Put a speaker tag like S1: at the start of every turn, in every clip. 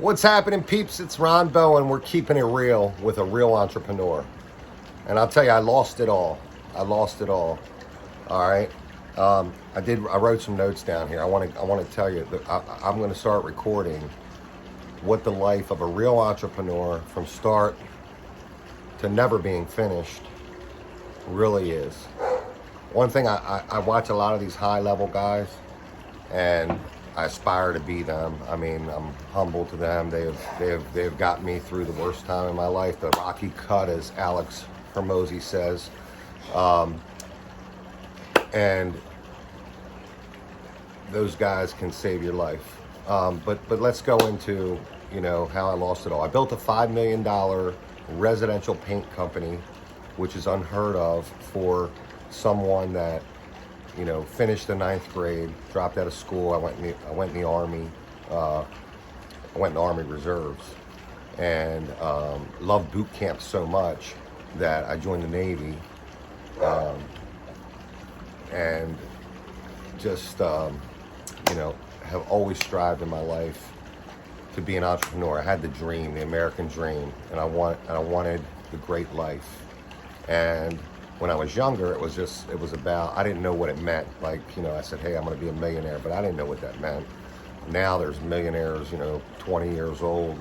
S1: What's happening, peeps? It's Ron Bowen. We're keeping it real with a real entrepreneur. And I'll tell you, I lost it all. All right. I wrote some notes down here. I want to tell you that I'm going to start recording what the life of a real entrepreneur from start to never being finished really is. One thing, I watch a lot of these high level guys, and I aspire to be them. I mean, I'm humble to them. They've got me through the worst time in my life, the rocky cut, as Alex Hermosi says. And those guys can save your life. But let's go into, how I lost it all. I built a $5 million residential paint company, which is unheard of for someone that, finished the 9th grade, dropped out of school. I went in the Army. I went in the Army Reserves, and loved boot camp so much that I joined the Navy, and just have always strived in my life to be an entrepreneur. I had the dream, the American dream, and I wanted the great life. And when I was younger, it was about, I didn't know what it meant. Like, I said, hey, I'm going to be a millionaire, but I didn't know what that meant. Now there's millionaires, 20 years old,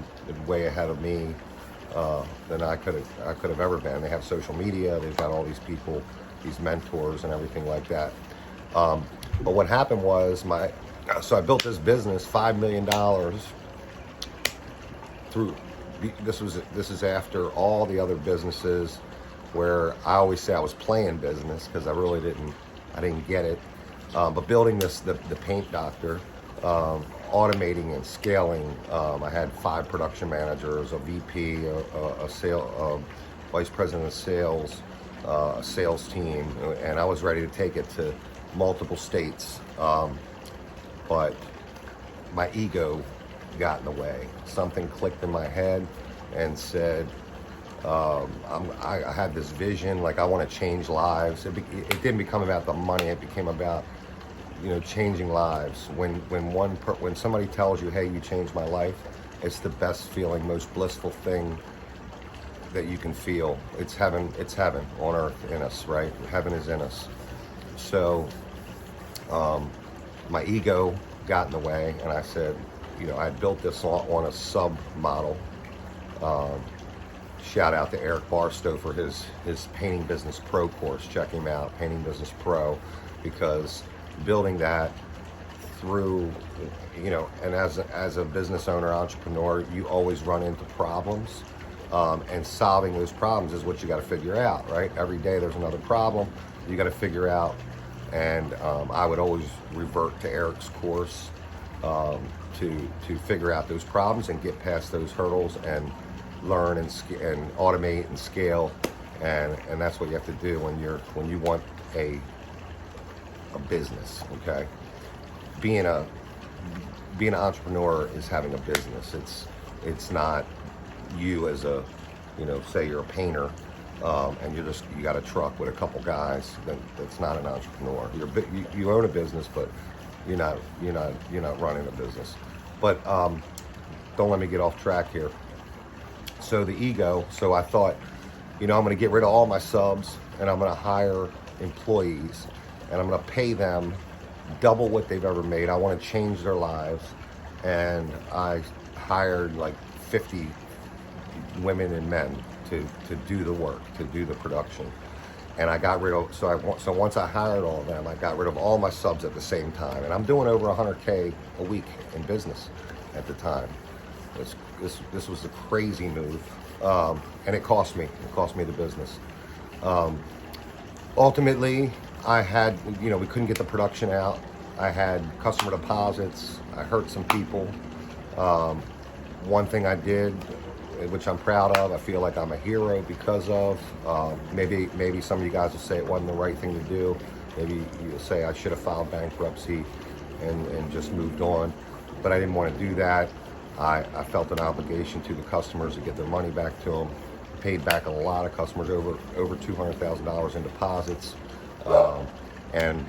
S1: way ahead of me than I could have ever been. They have social media. They've got all these people, these mentors and everything like that. But what happened was so I built this business, $5 million through, this is after all the other businesses where I always say I was playing business because I didn't get it. But building the Paint Doctor, automating and scaling, I had 5 production managers, a VP, a vice president of sales, a sales team, and I was ready to take it to multiple states. But my ego got in the way. Something clicked in my head and said, I had this vision, like I want to change lives. It didn't become about the money. It became about, changing lives. When somebody tells you, hey, you changed my life, it's the best feeling, most blissful thing that you can feel. It's heaven on earth in us, right? Heaven is in us. So my ego got in the way, and I said, I built this on a sub model. Shout out to Eric Barstow for his Painting Business Pro course. Check him out, Painting Business Pro, because building that through, and as a business owner, entrepreneur, you always run into problems, and solving those problems is what you got to figure out, right? Every day there's another problem you got to figure out, and I would always revert to Eric's course to figure out those problems and get past those hurdles and learn and automate and scale, and that's what you have to do when you want a business. Okay, being an entrepreneur is having a business. It's not you as a say you're a painter and you got a truck with a couple guys. That's not an entrepreneur. You own a business, but you're not running a business. But don't let me get off track here. So the ego, so I thought, I'm going to get rid of all my subs, and I'm going to hire employees, and I'm going to pay them double what they've ever made. I want to change their lives. And I hired like 50 women and men to do the work, to do the production. And I got rid of, so once I hired all of them, I got rid of all my subs at the same time. And I'm doing over 100K a week in business at the time. This was a crazy move, and it cost me the business. Ultimately, I had, we couldn't get the production out. I had customer deposits. I hurt some people. One thing I did, which I'm proud of, I feel like I'm a hero because of, maybe some of you guys will say it wasn't the right thing to do. Maybe you'll say I should have filed bankruptcy and just moved on, but I didn't want to do that. I felt an obligation to the customers to get their money back to them. Paid back a lot of customers, over $200,000 in deposits, and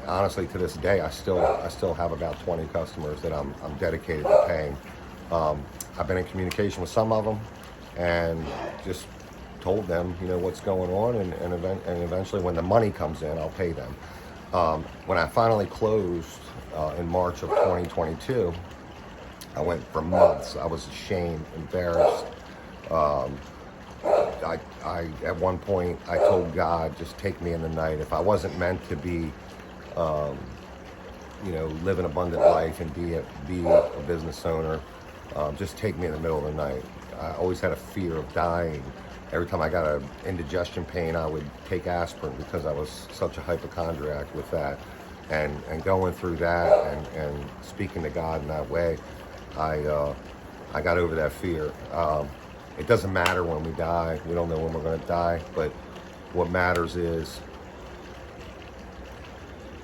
S1: honestly, to this day, I still have about 20 customers that I'm dedicated to paying. I've been in communication with some of them, and just told them, what's going on, and eventually when the money comes in, I'll pay them. When I finally closed in March of 2022, I went for months. I was ashamed, embarrassed. I at one point I told God, just take me in the night. If I wasn't meant to be, live an abundant life and be a business owner, just take me in the middle of the night. I always had a fear of dying. Every time I got an indigestion pain, I would take aspirin because I was such a hypochondriac with that. And going through that and speaking to God in that way, I got over that fear. It doesn't matter when we die. We don't know when we're going to die, but what matters is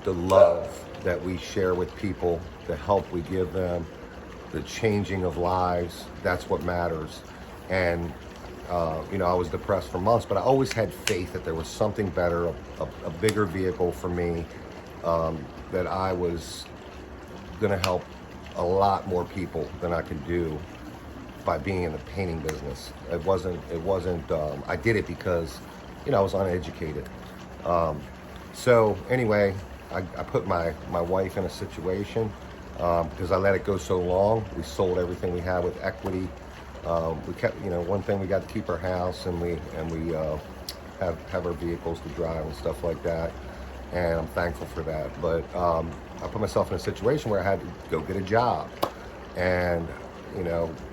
S1: the love that we share with people, the help we give them, the changing of lives. That's what matters. And I was depressed for months, but I always had faith that there was something better, a bigger vehicle for me, that I was going to help a lot more people than I could do by being in the painting business. It wasn't, I did it because, I was uneducated. So anyway, I put my wife in a situation, because I let it go so long. We sold everything we had with equity. We kept, one thing, we got to keep our house, and we have our vehicles to drive and stuff like that. And I'm thankful for that. But I put myself in a situation where I had to go get a job. And,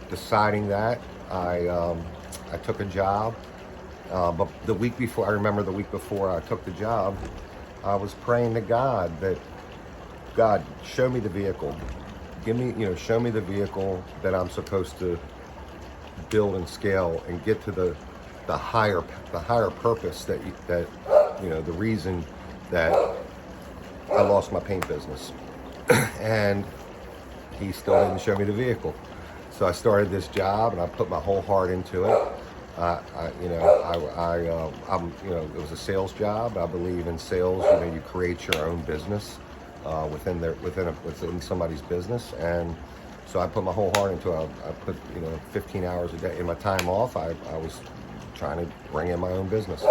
S1: deciding that, I took a job. But the week before, I remember the week before I took the job, I was praying to God that, God, show me the vehicle. Give me, show me the vehicle that I'm supposed to build and scale and get to the higher purpose that the reason that I lost my paint business. And he still didn't show me the vehicle. So I started this job and I put my whole heart into it. It was a sales job. I believe in sales. You create your own business within somebody's business, and so I put my whole heart into it. I put 15 hours a day. In my time off, I was trying to bring in my own business.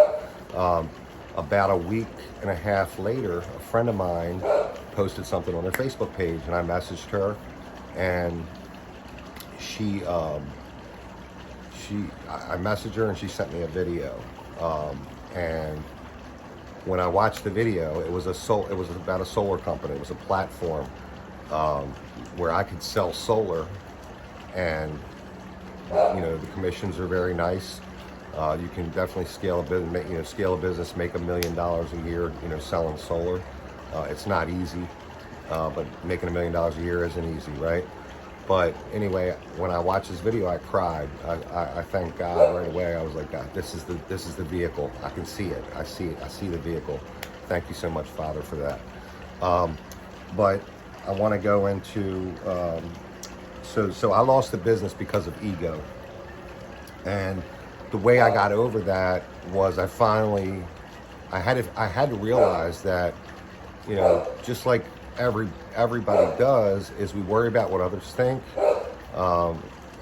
S1: About a week and a half later, a friend of mine posted something on their Facebook page, and I messaged her, and I messaged her, and she sent me a video. And when I watched the video, it was about a solar company. It was a platform where I could sell solar, and the commissions are very nice. You can definitely scale a business, make $1 million a year, selling solar. It's not easy, but making $1 million a year isn't easy, right? But anyway, when I watched this video, I cried. I thanked God right away. I was like, God, this is the vehicle. I can see it. I see it. I see the vehicle. Thank you so much, Father, for that. But I want to go into, so I lost the business because of ego. And the way I got over that was I had to realize that, just like everybody does, is we worry about what others think,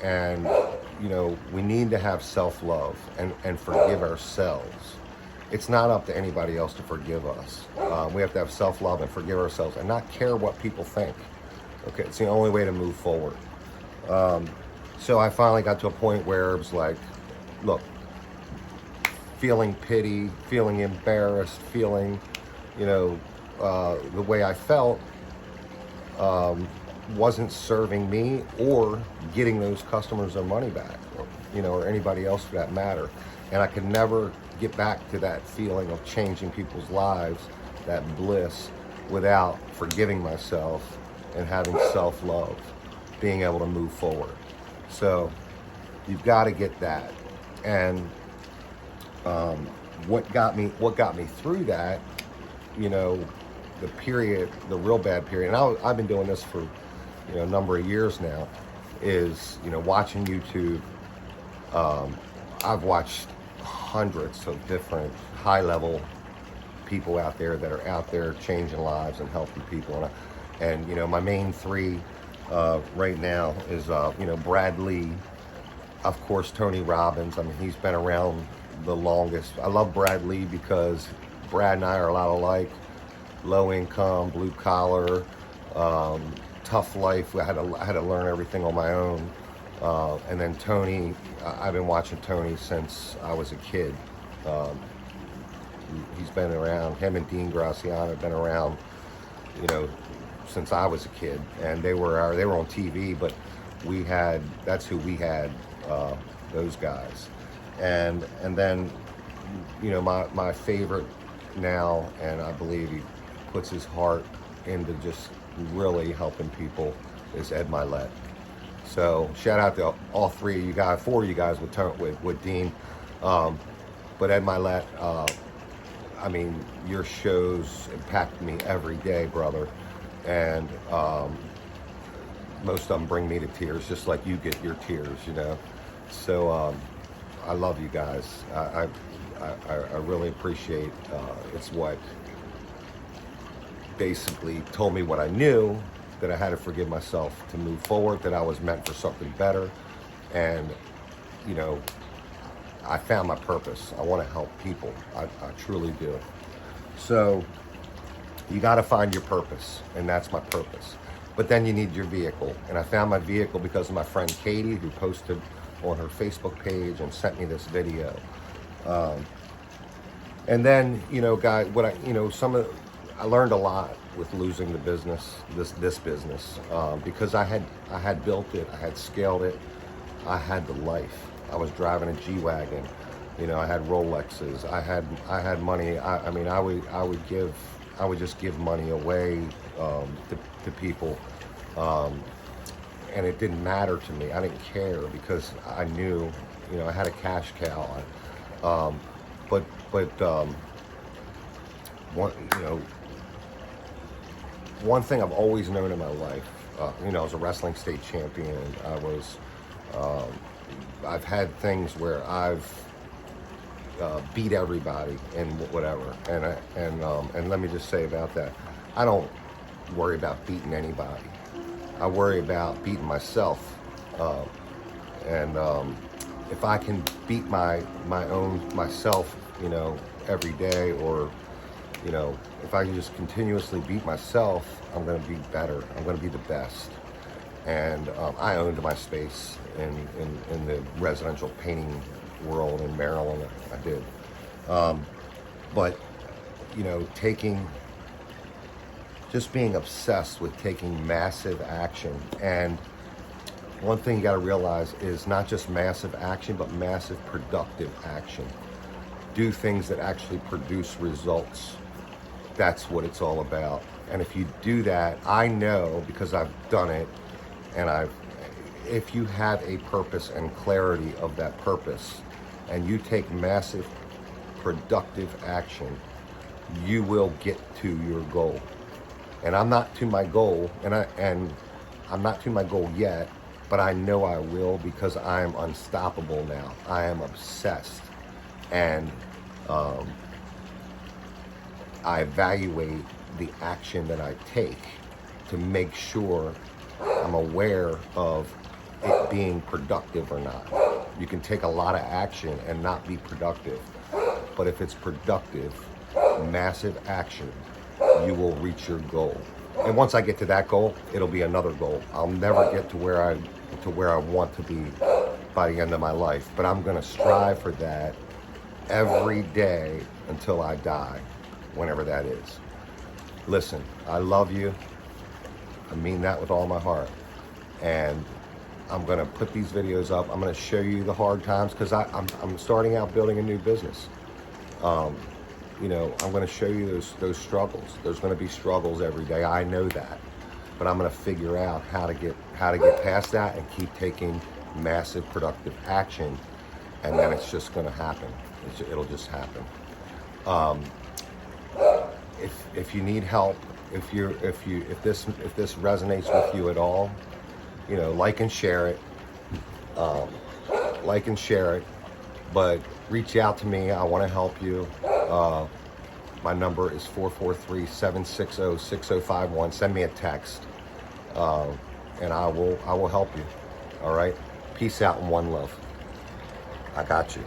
S1: and we need to have self-love and forgive ourselves. It's not up to anybody else to forgive us. We have to have self-love and forgive ourselves and not care what people think. Okay, it's the only way to move forward. So I finally got to a point where it was like, look, feeling pity, feeling embarrassed, feeling, the way I felt wasn't serving me or getting those customers their money back, or anybody else for that matter. And I could never get back to that feeling of changing people's lives, that bliss, without forgiving myself and having self-love, being able to move forward. So you've got to get that. And what got me through that, the period, the real bad period, and I've been doing this for a number of years now, is watching YouTube. I've watched hundreds of different high-level people out there that are out there changing lives and helping people, and my main three right now is, Brad Lee. Of course, Tony Robbins. I mean, he's been around the longest. I love Brad Lee because Brad and I are a lot alike. Low income, blue collar, tough life. I had to learn everything on my own. And then Tony, I've been watching Tony since I was a kid. He's been around. Him and Dean Graciano have been around, since I was a kid. And they were on TV, but that's who we had. Those guys, and then my favorite now, and I believe he puts his heart into just really helping people, is Ed Milet. So shout out to all three of you guys, four of you guys with Dean, but Ed Milet, I mean, your shows impact me every day, brother, and most of them bring me to tears, just like you get your tears, So I love you guys. I really appreciate. It's what basically told me what I knew, that I had to forgive myself to move forward, that I was meant for something better, and I found my purpose. I want to help people. I truly do. So you got to find your purpose, and that's my purpose. But then you need your vehicle, and I found my vehicle because of my friend Katie, who posted on her Facebook page and sent me this video. And then, guys, I learned a lot with losing the business, this business, because I had built it, I had scaled it, I had the life. I was driving a G-Wagon, I had Rolexes, I had money. I would just give money away to people. And it didn't matter to me. I didn't care because I knew, I had a cash cow. One thing I've always known in my life, I was a wrestling state champion. I've had things where I've beat everybody and whatever. And let me just say about that, I don't worry about beating anybody. I worry about beating myself, and if I can beat myself, every day, or if I can just continuously beat myself, I'm going to be better. I'm going to be the best. And I owned my space in the residential painting world in Maryland. I did, but just being obsessed with taking massive action. And one thing you got to realize is not just massive action, but massive productive action. Do things that actually produce results. That's what it's all about. And if you do that, I know, because I've done it, and if you have a purpose and clarity of that purpose, and you take massive productive action, you will get to your goal. And I'm not to my goal, and I'm not to my goal yet, but I know I will, because I am unstoppable now. I am obsessed, and I evaluate the action that I take to make sure I'm aware of it being productive or not. You can take a lot of action and not be productive, but if it's productive, massive action, you will reach your goal. And once I get to that goal, it'll be another goal. I'll never get to where I want to be by the end of my life, but I'm going to strive for that every day until I die, whenever that is. Listen, I love you. I mean that with all my heart. And I'm going to put these videos up. I'm going to show you the hard times, because I'm starting out building a new business. I'm going to show you those struggles. There's going to be struggles every day. I know that, but I'm going to figure out how to get past that and keep taking massive productive action, and then it's just going to happen. It'll just happen. If you need help, if this resonates with you at all, like and share it. Like and share it. But reach out to me. I want to help you. My number is 443-760-6051. Send me a text. and I will help you. All right. Peace out and one love. I got you.